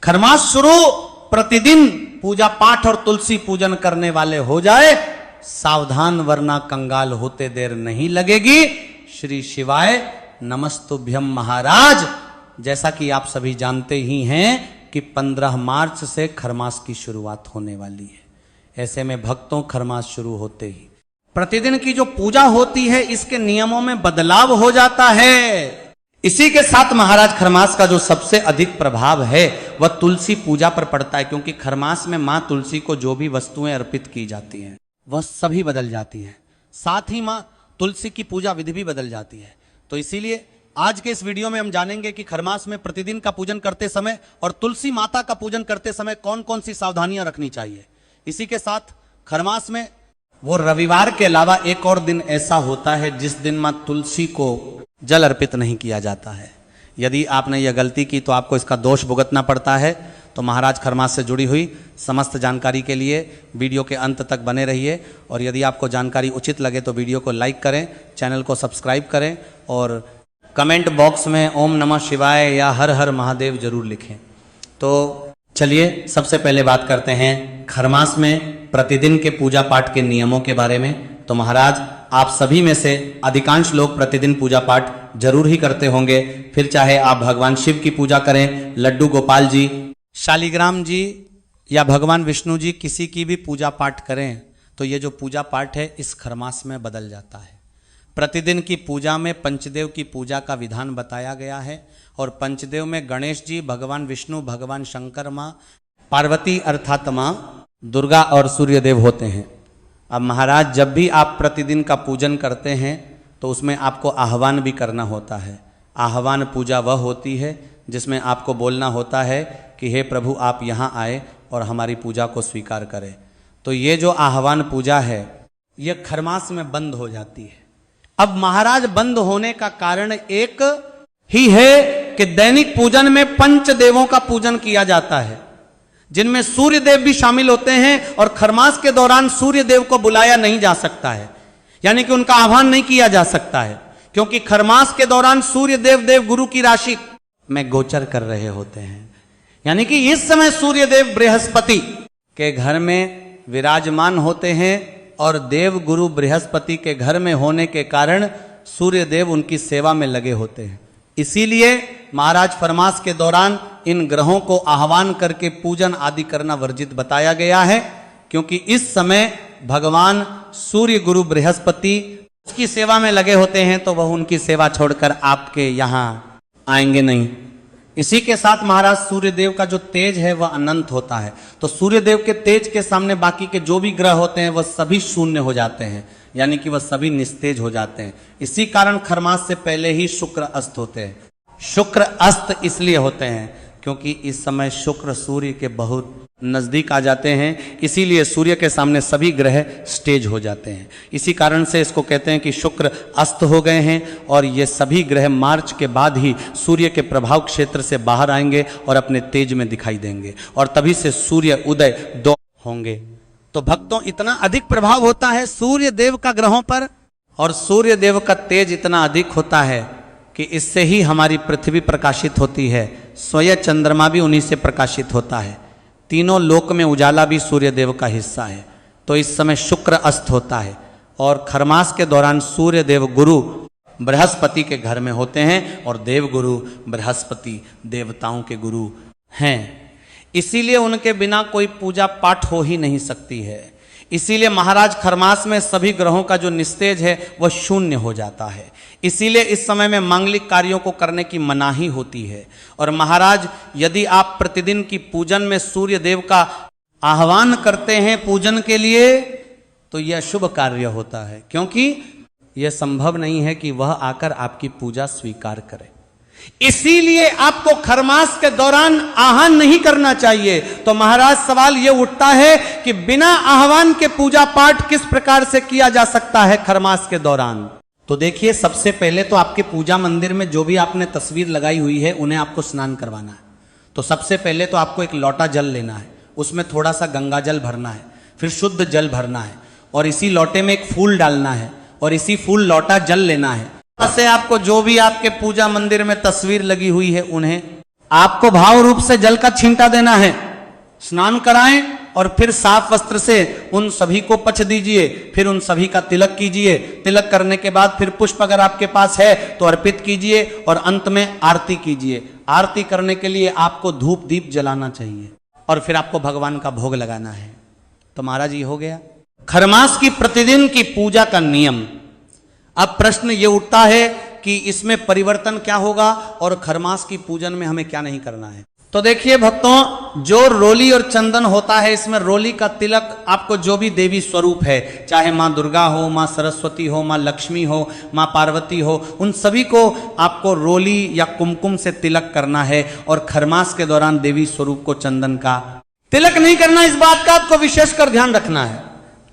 खरमास शुरू प्रतिदिन पूजा पाठ और तुलसी पूजन करने वाले हो जाए, सावधान वरना कंगाल होते देर नहीं लगेगी। श्री शिवाय नमस्तुभ्यम महाराज। जैसा कि आप सभी जानते ही हैं कि 15 मार्च से खरमास की शुरुआत होने वाली है। ऐसे में भक्तों खरमास शुरू होते ही प्रतिदिन की जो पूजा होती है इसके नियमों में बदलाव हो जाता है। इसी के साथ महाराज खरमास का जो सबसे अधिक प्रभाव है वह तुलसी पूजा पर पड़ता है, क्योंकि खरमास में मां तुलसी को जो भी वस्तुएं अर्पित की जाती हैं वह सभी बदल जाती हैं। साथ ही मां तुलसी की पूजा विधि भी बदल जाती है। तो इसीलिए आज के इस वीडियो में हम जानेंगे कि खरमास में प्रतिदिन का पूजन करते समय और तुलसी माता का पूजन करते समय कौन कौन सी सावधानियां रखनी चाहिए। इसी के साथ खरमास में वो रविवार के अलावा एक और दिन ऐसा होता है जिस दिन मां तुलसी को जल अर्पित नहीं किया जाता है। यदि आपने यह गलती की तो आपको इसका दोष भुगतना पड़ता है। तो महाराज खरमास से जुड़ी हुई समस्त जानकारी के लिए वीडियो के अंत तक बने रहिए, और यदि आपको जानकारी उचित लगे तो वीडियो को लाइक करें, चैनल को सब्सक्राइब करें और कमेंट बॉक्स में ओम नमः शिवाय या हर हर महादेव जरूर लिखें। तो चलिए सबसे पहले बात करते हैं खरमास में प्रतिदिन के पूजा पाठ के नियमों के बारे में। तो महाराज आप सभी में से अधिकांश लोग प्रतिदिन पूजा पाठ जरूर ही करते होंगे, फिर चाहे आप भगवान शिव की पूजा करें, लड्डू गोपाल जी, शालिग्राम जी या भगवान विष्णु जी, किसी की भी पूजा पाठ करें तो ये जो पूजा पाठ है इस खरमास में बदल जाता है। प्रतिदिन की पूजा में पंचदेव की पूजा का विधान बताया गया है, और पंचदेव में गणेश जी, भगवान विष्णु, भगवान शंकर, माँ पार्वती अर्थात माँ दुर्गा और सूर्यदेव होते हैं। अब महाराज जब भी आप प्रतिदिन का पूजन करते हैं तो उसमें आपको आह्वान भी करना होता है। आह्वान पूजा वह होती है जिसमें आपको बोलना होता है कि हे प्रभु आप यहाँ आए और हमारी पूजा को स्वीकार करें। तो ये जो आह्वान पूजा है ये खरमास में बंद हो जाती है। अब महाराज बंद होने का कारण एक ही है कि दैनिक पूजन में पंचदेवों का पूजन किया जाता है, जिनमें सूर्य देव भी शामिल होते हैं, और खरमास के दौरान सूर्य देव को बुलाया नहीं जा सकता है, यानी कि उनका आह्वान नहीं किया जा सकता है, क्योंकि खरमास के दौरान सूर्य देव गुरु की राशि में गोचर कर रहे होते हैं। यानी कि इस समय सूर्य देव बृहस्पति के घर में विराजमान होते हैं, और देव गुरु बृहस्पति के घर में होने के कारण सूर्य देव उनकी सेवा में लगे होते हैं। इसीलिए महाराज खरमास के दौरान इन ग्रहों को आह्वान करके पूजन आदि करना वर्जित बताया गया है, क्योंकि इस समय भगवान सूर्य गुरु बृहस्पति उसकी सेवा में लगे होते हैं, तो वह उनकी सेवा छोड़कर आपके यहाँ आएंगे नहीं। इसी के साथ महाराज सूर्यदेव का जो तेज है वह अनंत होता है, तो सूर्यदेव के तेज के सामने बाकी के जो भी ग्रह होते हैं वह सभी शून्य हो जाते हैं, यानी कि वह सभी निस्तेज हो जाते हैं। इसी कारण खरमास से पहले ही शुक्र अस्त होते हैं। शुक्र अस्त इसलिए होते हैं क्योंकि इस समय शुक्र सूर्य के बहुत नजदीक आ जाते हैं, इसीलिए सूर्य के सामने सभी ग्रह स्टेज हो जाते हैं। इसी कारण से इसको कहते हैं कि शुक्र अस्त हो गए हैं, और ये सभी ग्रह मार्च के बाद ही सूर्य के प्रभाव क्षेत्र से बाहर आएंगे और अपने तेज में दिखाई देंगे, और तभी से सूर्य उदय दो होंगे। तो भक्तों इतना अधिक प्रभाव होता है सूर्य देव का ग्रहों पर, और सूर्य देव का तेज इतना अधिक होता है कि इससे ही हमारी पृथ्वी प्रकाशित होती है। स्वयं चंद्रमा भी उन्हीं से प्रकाशित होता है। तीनों लोक में उजाला भी सूर्य देव का हिस्सा है। तो इस समय शुक्र अस्त होता है, और खरमास के दौरान सूर्य देव गुरु बृहस्पति के घर में होते हैं, और देव गुरु बृहस्पति देवताओं के गुरु हैं। इसीलिए उनके बिना कोई पूजा पाठ हो ही नहीं सकती है। इसीलिए महाराज खरमास में सभी ग्रहों का जो निस्तेज है वह शून्य हो जाता है। इसीलिए इस समय में मांगलिक कार्यों को करने की मनाही होती है। और महाराज यदि आप प्रतिदिन की पूजन में सूर्य देव का आह्वान करते हैं पूजन के लिए तो यह शुभ कार्य होता है, क्योंकि यह संभव नहीं है कि वह आकर आपकी पूजा स्वीकार करे। इसीलिए आपको खरमास के दौरान आह्वान नहीं करना चाहिए। तो महाराज सवाल यह उठता है कि बिना आह्वान के पूजा पाठ किस प्रकार से किया जा सकता है खरमास के दौरान। तो देखिए सबसे पहले तो आपके पूजा मंदिर में जो भी आपने तस्वीर लगाई हुई है उन्हें आपको स्नान करवाना है। तो सबसे पहले तो आपको एक लोटा जल लेना है, उसमें थोड़ा सा गंगा जल भरना है, फिर शुद्ध जल भरना है, और इसी लोटे में एक फूल डालना है, और इसी फूल लोटा जल लेना है। से आपको जो भी आपके पूजा मंदिर में तस्वीर लगी हुई है उन्हें आपको भाव रूप से जल का छींटा देना है, स्नान कराएं और फिर साफ वस्त्र से उन सभी को पछ दीजिए, फिर उन सभी का तिलक कीजिए। तिलक करने के बाद फिर पुष्प अगर आपके पास है तो अर्पित कीजिए और अंत में आरती कीजिए। आरती करने के लिए आपको धूप दीप जलाना चाहिए और फिर आपको भगवान का भोग लगाना है। तो महाराज ये हो गया खरमास की प्रतिदिन की पूजा का नियम। अब प्रश्न ये उठता है कि इसमें परिवर्तन क्या होगा और खरमास की पूजन में हमें क्या नहीं करना है। तो देखिए भक्तों, जो रोली और चंदन होता है, इसमें रोली का तिलक आपको जो भी देवी स्वरूप है, चाहे माँ दुर्गा हो, माँ सरस्वती हो, माँ लक्ष्मी हो, माँ पार्वती हो, उन सभी को आपको रोली या कुमकुम से तिलक करना है और खरमास के दौरान देवी स्वरूप को चंदन का तिलक नहीं करना। इस बात का आपको विशेषकर ध्यान रखना है।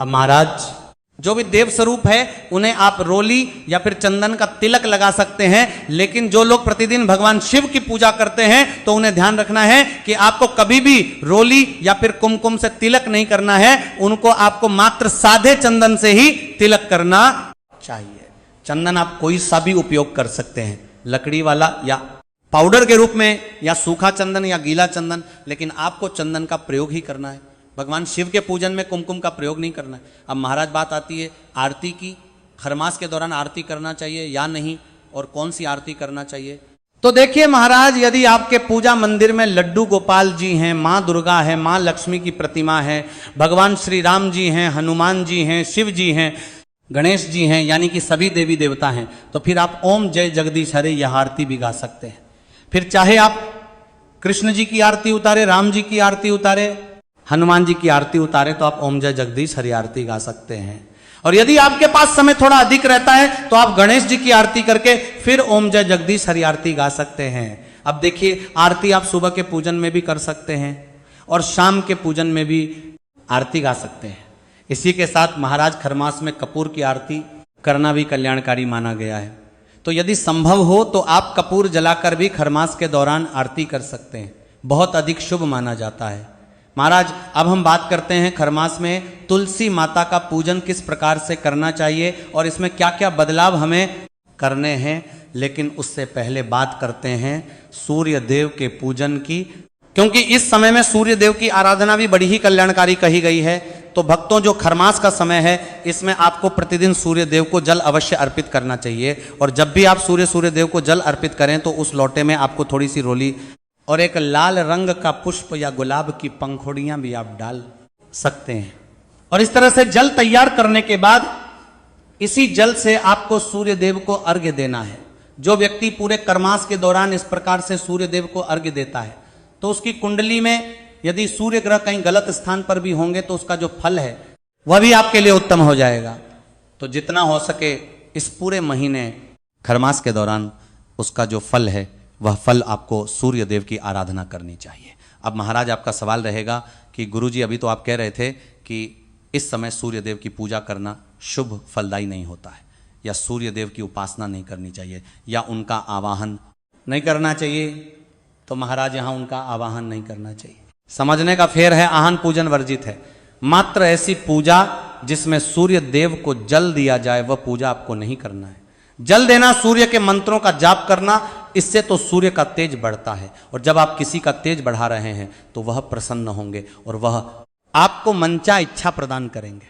अब महाराज, जो भी देव स्वरूप है उन्हें आप रोली या फिर चंदन का तिलक लगा सकते हैं, लेकिन जो लोग प्रतिदिन भगवान शिव की पूजा करते हैं तो उन्हें ध्यान रखना है कि आपको कभी भी रोली या फिर कुमकुम से तिलक नहीं करना है। उनको आपको मात्र सादे चंदन से ही तिलक करना चाहिए। चंदन आप कोई सा भी उपयोग कर सकते हैं, लकड़ी वाला या पाउडर के रूप में या सूखा चंदन या गीला चंदन, लेकिन आपको चंदन का प्रयोग ही करना है। भगवान शिव के पूजन में कुमकुम का प्रयोग नहीं करना है। अब महाराज बात आती है आरती की। खरमास के दौरान आरती करना चाहिए या नहीं, और कौन सी आरती करना चाहिए। तो देखिए महाराज, यदि आपके पूजा मंदिर में लड्डू गोपाल जी हैं, माँ दुर्गा है, माँ लक्ष्मी की प्रतिमा है, भगवान श्री राम जी हैं, हनुमान जी हैं, शिव जी हैं, गणेश जी हैं, यानी कि सभी देवी देवता हैं, तो फिर आप ओम जय जगदीश हरे यह आरती भी गा सकते हैं। फिर चाहे आप कृष्ण जी की आरती उतारे, राम जी की आरती उतारे, हनुमान जी की आरती उतारे, तो आप ओम जय जगदीश हरि आरती गा सकते हैं। और यदि आपके पास समय थोड़ा अधिक रहता है तो आप गणेश जी की आरती करके फिर ओम जय जगदीश हरि आरती गा सकते हैं। अब देखिए, आरती आप सुबह के पूजन में भी कर सकते हैं और शाम के पूजन में भी आरती गा सकते हैं। इसी के साथ महाराज खरमास में कपूर की आरती करना भी कल्याणकारी माना गया है। तो यदि संभव हो तो आप कपूर जलाकर भी खरमास के दौरान आरती कर सकते हैं, बहुत अधिक शुभ माना जाता है। महाराज, अब हम बात करते हैं खरमास में तुलसी माता का पूजन किस प्रकार से करना चाहिए और इसमें क्या क्या बदलाव हमें करने हैं। लेकिन उससे पहले बात करते हैं सूर्य देव के पूजन की, क्योंकि इस समय में सूर्य देव की आराधना भी बड़ी ही कल्याणकारी कही गई है। तो भक्तों, जो खरमास का समय है इसमें आपको प्रतिदिन सूर्य देव को जल अवश्य अर्पित करना चाहिए। और जब भी आप सूर्य देव को जल अर्पित करें तो उस लोटे में आपको थोड़ी सी रोली और एक लाल रंग का पुष्प या गुलाब की पंखुड़ियां भी आप डाल सकते हैं। और इस तरह से जल तैयार करने के बाद इसी जल से आपको सूर्य देव को अर्घ्य देना है। जो व्यक्ति पूरे खरमास के दौरान इस प्रकार से सूर्य देव को अर्घ्य देता है तो उसकी कुंडली में यदि सूर्य ग्रह कहीं गलत स्थान पर भी होंगे तो उसका जो फल है वह भी आपके लिए उत्तम हो जाएगा। तो जितना हो सके इस पूरे महीने खरमास के दौरान उसका जो फल है वह फल आपको सूर्य देव की आराधना करनी चाहिए। अब महाराज, आपका सवाल रहेगा कि गुरुजी, अभी तो आप कह रहे थे कि इस समय सूर्य देव की पूजा करना शुभ फलदायी नहीं होता है, या सूर्य देव की उपासना नहीं करनी चाहिए, या उनका आवाहन नहीं करना चाहिए। तो महाराज, यहाँ उनका आवाहन नहीं करना चाहिए, समझने का फेर है, आहन पूजन वर्जित है। मात्र ऐसी पूजा जिसमें सूर्य देव को जल दिया जाए वह पूजा आपको नहीं करना है। जल देना, सूर्य के मंत्रों का जाप करना, इससे तो सूर्य का तेज बढ़ता है, और जब आप किसी का तेज बढ़ा रहे हैं तो वह प्रसन्न होंगे और वह आपको मनचा इच्छा प्रदान करेंगे।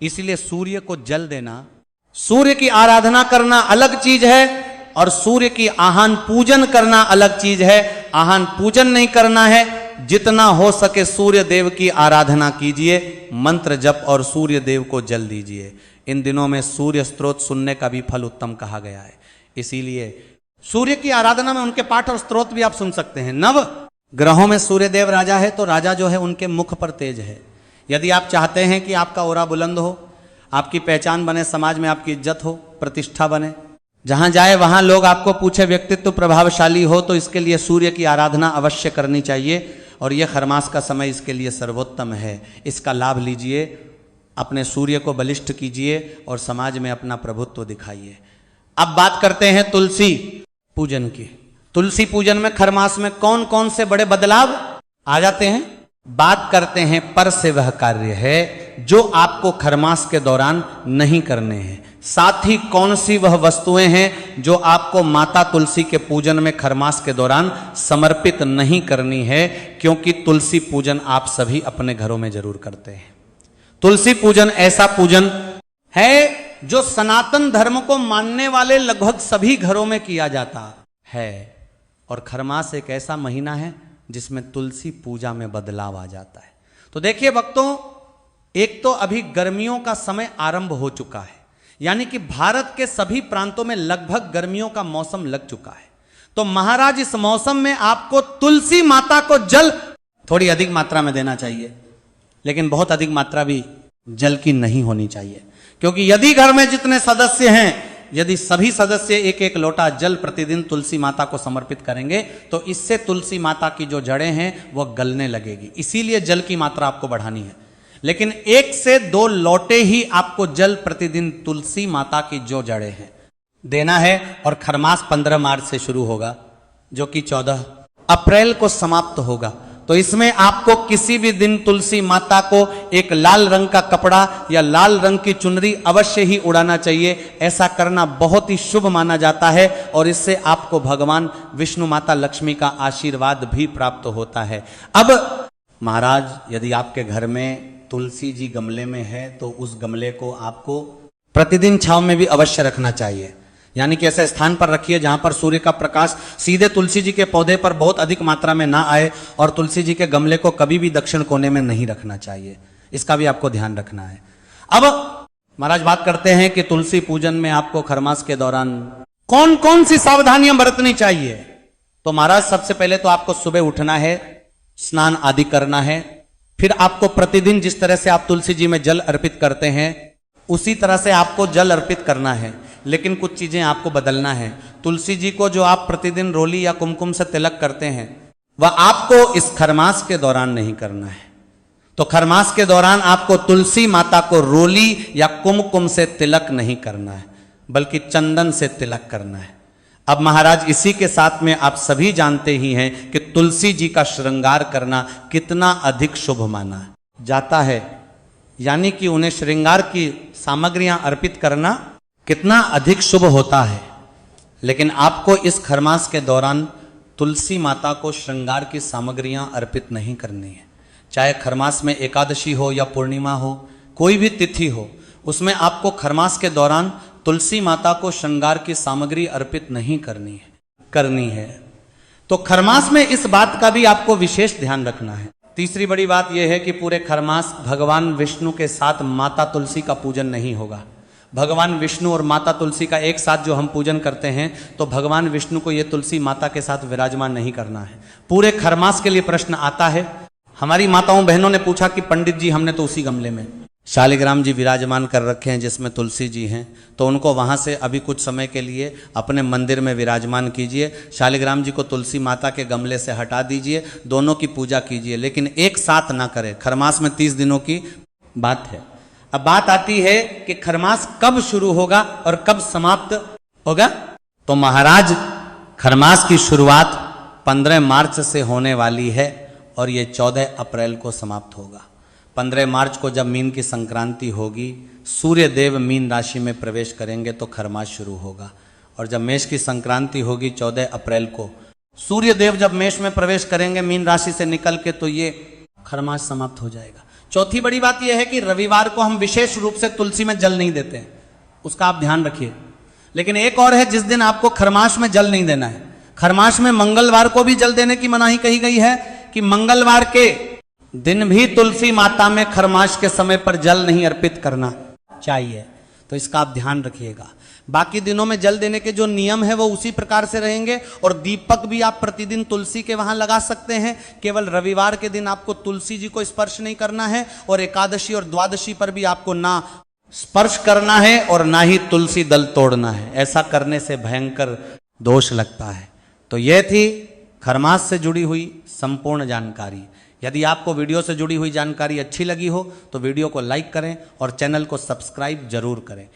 इसलिए सूर्य को जल देना, सूर्य की आराधना करना अलग चीज है और सूर्य की आहान पूजन करना अलग चीज है। आहान पूजन नहीं करना है, जितना हो सके सूर्य देव की आराधना कीजिए, मंत्र जप और सूर्य देव को जल दीजिए। इन दिनों में सूर्य स्तोत्र सुनने का भी फल उत्तम कहा गया है, इसीलिए सूर्य की आराधना में उनके पाठ और स्तोत्र भी आप सुन सकते हैं। नव ग्रहों में सूर्य देव राजा है, तो राजा जो है उनके मुख पर तेज है। यदि आप चाहते हैं कि आपका ओरा बुलंद हो, आपकी पहचान बने, समाज में आपकी इज्जत हो, प्रतिष्ठा बने, जहां जाए वहां लोग आपको पूछे, व्यक्तित्व प्रभावशाली हो, तो इसके लिए सूर्य की आराधना अवश्य करनी चाहिए। और यह खरमास का समय इसके लिए सर्वोत्तम है। इसका लाभ लीजिए, अपने सूर्य को बलिष्ठ कीजिए और समाज में अपना प्रभुत्व दिखाइए। अब बात करते हैं तुलसी पूजन की। तुलसी पूजन में खरमास में कौन कौन से बड़े बदलाव आ जाते हैं। बात करते हैं पर से वह कार्य है जो आपको खरमास के दौरान नहीं करने हैं। साथ ही कौन सी वह वस्तुएं हैं जो आपको माता तुलसी के पूजन में खरमास के दौरान समर्पित नहीं करनी है, क्योंकि तुलसी पूजन आप सभी अपने घरों में जरूर करते हैं। तुलसी पूजन ऐसा पूजन है जो सनातन धर्म को मानने वाले लगभग सभी घरों में किया जाता है, और खरमास एक ऐसा महीना है जिसमें तुलसी पूजा में बदलाव आ जाता है। तो देखिए भक्तों, एक तो अभी गर्मियों का समय आरंभ हो चुका है, यानी कि भारत के सभी प्रांतों में लगभग गर्मियों का मौसम लग चुका है। तो महाराज इस मौसम में आपको तुलसी माता को जल थोड़ी अधिक मात्रा में देना चाहिए, लेकिन बहुत अधिक मात्रा भी जल की नहीं होनी चाहिए, क्योंकि यदि घर में जितने सदस्य हैं, यदि सभी सदस्य एक एक लोटा जल प्रतिदिन तुलसी माता को समर्पित करेंगे तो इससे तुलसी माता की जो जड़ें हैं वह गलने लगेगी। इसीलिए जल की मात्रा आपको बढ़ानी है, लेकिन 1 से 2 लोटे ही आपको जल प्रतिदिन तुलसी माता की जो जड़ें हैं देना है। और खरमास 15 मार्च से शुरू होगा, जो कि 14 अप्रैल को समाप्त होगा। तो इसमें आपको किसी भी दिन तुलसी माता को एक लाल रंग का कपड़ा या लाल रंग की चुनरी अवश्य ही उड़ाना चाहिए। ऐसा करना बहुत ही शुभ माना जाता है, और इससे आपको भगवान विष्णु माता लक्ष्मी का आशीर्वाद भी प्राप्त होता है। अब महाराज, यदि आपके घर में तुलसी जी गमले में है तो उस गमले को आपको प्रतिदिन छांव में भी अवश्य रखना चाहिए, यानी कि ऐसे स्थान पर रखिए जहां पर सूर्य का प्रकाश सीधे तुलसी जी के पौधे पर बहुत अधिक मात्रा में ना आए, और तुलसी जी के गमले को कभी भी दक्षिण कोने में नहीं रखना चाहिए। इसका भी आपको ध्यान रखना है। अब महाराज बात करते हैं कि तुलसी पूजन में आपको खरमास के दौरान कौन कौन सी सावधानियां बरतनी चाहिए। तो महाराज सबसे पहले तो आपको सुबह उठना है, स्नान आदि करना है, फिर आपको प्रतिदिन जिस तरह से आप तुलसी जी में जल अर्पित करते हैं उसी तरह से आपको जल अर्पित करना है, लेकिन कुछ चीजें आपको बदलना है। तुलसी जी को जो आप प्रतिदिन रोली या कुमकुम से तिलक करते हैं वह आपको इस खरमास के दौरान नहीं करना है। तो खरमास के दौरान आपको तुलसी माता को रोली या कुमकुम से तिलक नहीं करना है, बल्कि चंदन से तिलक करना है। अब महाराज इसी के साथ में आप सभी जानते ही हैं कि तुलसी जी का श्रृंगार करना कितना अधिक शुभ माना जाता है, यानी कि उन्हें श्रृंगार की सामग्रियां अर्पित करना कितना अधिक शुभ होता है। लेकिन आपको इस खरमास के दौरान तुलसी माता को श्रृंगार की सामग्रियां अर्पित नहीं करनी है। चाहे खरमास में एकादशी हो या पूर्णिमा हो, कोई भी तिथि हो, उसमें आपको खरमास के दौरान तुलसी माता को श्रृंगार की सामग्री अर्पित नहीं करनी है। तो खरमास में इस बात का भी आपको विशेष ध्यान रखना है। तीसरी बड़ी बात यह है कि पूरे खरमास भगवान विष्णु के साथ माता तुलसी का पूजन नहीं होगा। भगवान विष्णु और माता तुलसी का एक साथ जो हम पूजन करते हैं, तो भगवान विष्णु को ये तुलसी माता के साथ विराजमान नहीं करना है। पूरे खरमास के लिए प्रश्न आता है, हमारी माताओं बहनों ने पूछा कि पंडित जी हमने तो उसी गमले में शालिग्राम जी विराजमान कर रखे हैं जिसमें तुलसी जी हैं, तो उनको वहाँ से अभी कुछ समय के लिए अपने मंदिर में विराजमान कीजिए। शालिग्राम जी को तुलसी माता के गमले से हटा दीजिए, दोनों की पूजा कीजिए, लेकिन एक साथ ना करें। खरमास में 30 दिनों की बात है। अब बात आती है कि खरमास कब शुरू होगा और कब समाप्त होगा। तो महाराज खरमास की शुरुआत 15 मार्च से होने वाली है और ये 14 अप्रैल को समाप्त होगा। 15 मार्च को जब मीन की संक्रांति होगी, सूर्य देव मीन राशि में प्रवेश करेंगे तो खरमास शुरू होगा। और जब मेष की संक्रांति होगी 14 अप्रैल को, सूर्य देव जब मेष में प्रवेश करेंगे मीन राशि से निकल के, तो ये खरमास समाप्त हो जाएगा। चौथी बड़ी बात यह है कि रविवार को हम विशेष रूप से तुलसी में जल नहीं देते हैं, उसका आप ध्यान रखिए। लेकिन एक और है जिस दिन आपको खरमास में जल नहीं देना है। खरमास में मंगलवार को भी जल देने की मनाही कही गई है कि मंगलवार के दिन भी तुलसी माता में खरमास के समय पर जल नहीं अर्पित करना चाहिए, तो इसका आप ध्यान रखिएगा। बाकी दिनों में जल देने के जो नियम है वो उसी प्रकार से रहेंगे, और दीपक भी आप प्रतिदिन तुलसी के वहां लगा सकते हैं। केवल रविवार के दिन आपको तुलसी जी को स्पर्श नहीं करना है, और एकादशी और द्वादशी पर भी आपको ना स्पर्श करना है और ना ही तुलसी दल तोड़ना है। ऐसा करने से भयंकर दोष लगता है। तो यह थी खरमास से जुड़ी हुई संपूर्ण जानकारी। यदि आपको वीडियो से जुड़ी हुई जानकारी अच्छी लगी हो तो वीडियो को लाइक करें और चैनल को सब्सक्राइब जरूर करें।